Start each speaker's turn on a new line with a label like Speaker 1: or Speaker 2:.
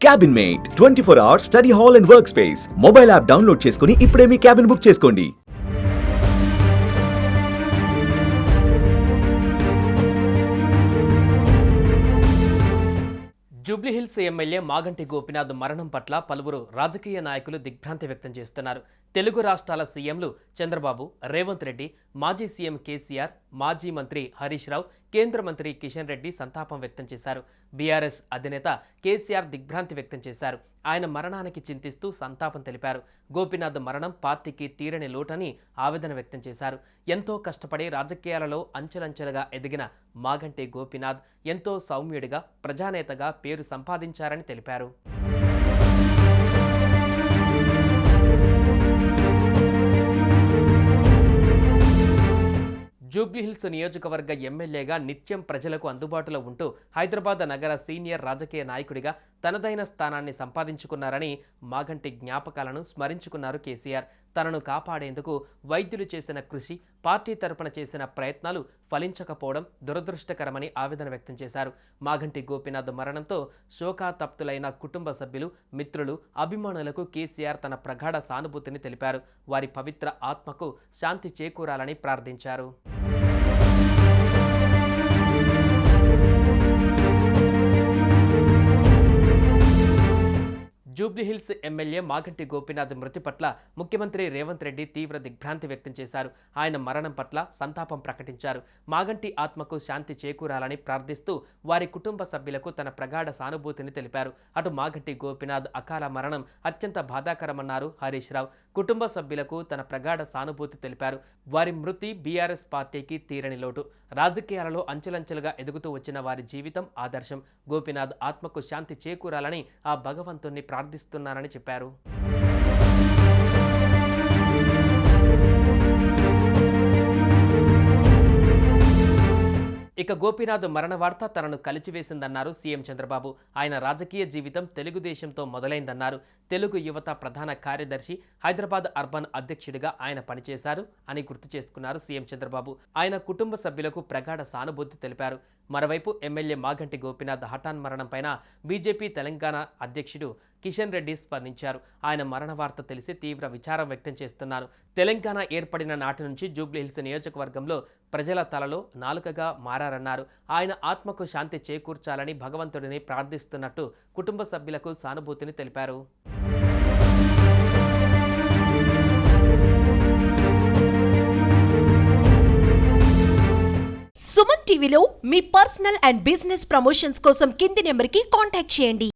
Speaker 1: Cabin mate 24 hours study hall and work space mobile app download చేసుకుని ఇప్పుడే మీ cabin book చేసుకోండి.
Speaker 2: Jubilee Hills MLA Maganti Gopinath మరణం పట్ల పలువురు రాజకీయ నాయకులు దిగ్భ్రాంతి వ్యక్తం చేస్తున్నారు. తెలుగు రాష్ట్రాల సీఎంలు చంద్రబాబు, రేవంత్ రెడ్డి, మాజీ సీఎం కేసీఆర్, మాజీ మంత్రి హరీష్ రావు, కేంద్ర మంత్రి కిషన్ రెడ్డి సంతాపం వ్యక్తం చేశారు. బీఆర్ఎస్ అధినేత కేసీఆర్ దిగ్భ్రాంతి వ్యక్తం చేశారు. ఆయన మరణానికి చింతిస్తూ సంతాపం తెలిపారు. గోపీనాథ్ మరణం పార్టీకి తీరని లోటని ఆవేదన వ్యక్తం చేశారు. ఎంతో కష్టపడి రాజకీయాలలో అంచెలంచెలుగా ఎదిగిన మాగంటి గోపీనాథ్ ఎంతో సౌమ్యుడిగా, ప్రజానేతగా పేరు సంపాదించారని తెలిపారు. జూబ్లీహిల్స్ నియోజకవర్గ ఎమ్మెల్యేగా నిత్యం ప్రజలకు అందుబాటులో ఉంటూ హైదరాబాద్ నగర సీనియర్ రాజకీయ నాయకుడిగా తనదైన స్థానాన్ని సంపాదించుకున్నారని మాగంటి జ్ఞాపకాలను స్మరించుకున్నారు కేసీఆర్. తనను కాపాడేందుకు వైద్యులు చేసిన కృషి, పార్టీ తరపున చేసిన ప్రయత్నాలు ఫలించకపోవడం దురదృష్టకరమని ఆవేదన వ్యక్తం చేశారు. మాగంటి గోపీనాథ్ మరణంతో శోకాతప్తులైన కుటుంబ సభ్యులు, మిత్రులు, అభిమానులకు కేసీఆర్ తన ప్రగాఢ సానుభూతిని తెలిపారు. వారి పవిత్ర ఆత్మకు శాంతి చేకూరాలని ప్రార్థించారు. జూబ్లీహిల్స్ ఎమ్మెల్యే మాగంటి గోపీనాథ్ మృతి పట్ల ముఖ్యమంత్రి రేవంత్ రెడ్డి తీవ్ర దిగ్భ్రాంతి వ్యక్తం చేశారు. ఆయన మరణం పట్ల సంతాపం ప్రకటించారు. మాగంటి ఆత్మకు శాంతి చేకూరాలని ప్రార్థిస్తూ వారి కుటుంబ సభ్యులకు తన ప్రగాఢ సానుభూతిని తెలిపారు. అటు మాగంటి గోపీనాథ్ అకాల మరణం అత్యంత బాధాకరమన్నారు హరీష్ రావు. కుటుంబ సభ్యులకు తన ప్రగాఢ సానుభూతి తెలిపారు. వారి మృతి బీఆర్ఎస్ పార్టీకి తీరని లోటు. రాజకీయాలలో అంచెలంచెలుగా ఎదుగుతూ వచ్చిన వారి జీవితం ఆదర్శం. గోపీనాథ్ ఆత్మకు శాంతి చేకూరాలని ఆ భగవంతుణ్ణి ప్రార్థిస్తున్నానని చెప్పారు. ఇక గోపీనాథ్ మరణ వార్త తనను కలిచివేసిందన్నారు సీఎం చంద్రబాబు. ఆయన రాజకీయ జీవితం తెలుగుదేశంతో మొదలైందన్నారు. తెలుగు యువత ప్రధాన కార్యదర్శి, హైదరాబాద్ అర్బన్ అధ్యక్షుడిగా ఆయన పనిచేశారు అని గుర్తు చేసుకున్నారు సీఎం చంద్రబాబు. ఆయన కుటుంబ సభ్యులకు ప్రగాఢ సానుభూతి తెలిపారు. మరోవైపు ఎమ్మెల్యే మాగంటి గోపీనాథ్ హఠాన్ మరణంపైన బీజేపీ తెలంగాణ అధ్యక్షుడు కిషన్ రెడ్డి స్పందించారు. ఆయన మరణ వార్త తెలిసి తీవ్ర విచారం వ్యక్తం చేస్తున్నారు. తెలంగాణ ఏర్పడిన నాటి నుంచి జూబ్లీహిల్స్ నియోజకవర్గంలో ప్రజల తలలో నాలుకగా మారారన్నారు. ఆయన ఆత్మకు శాంతి చేకూర్చాలని భగవంతుడిని ప్రార్థిస్తున్నట్టు కుటుంబ సభ్యులకు సానుభూతిని తెలిపారు.
Speaker 3: సుమన్ టీవీలో మీ పర్సనల్ అండ్ బిజినెస్ ప్రమోషన్స్ కోసం కింది నెంబర్కి కాంటాక్ట్ చేయండి.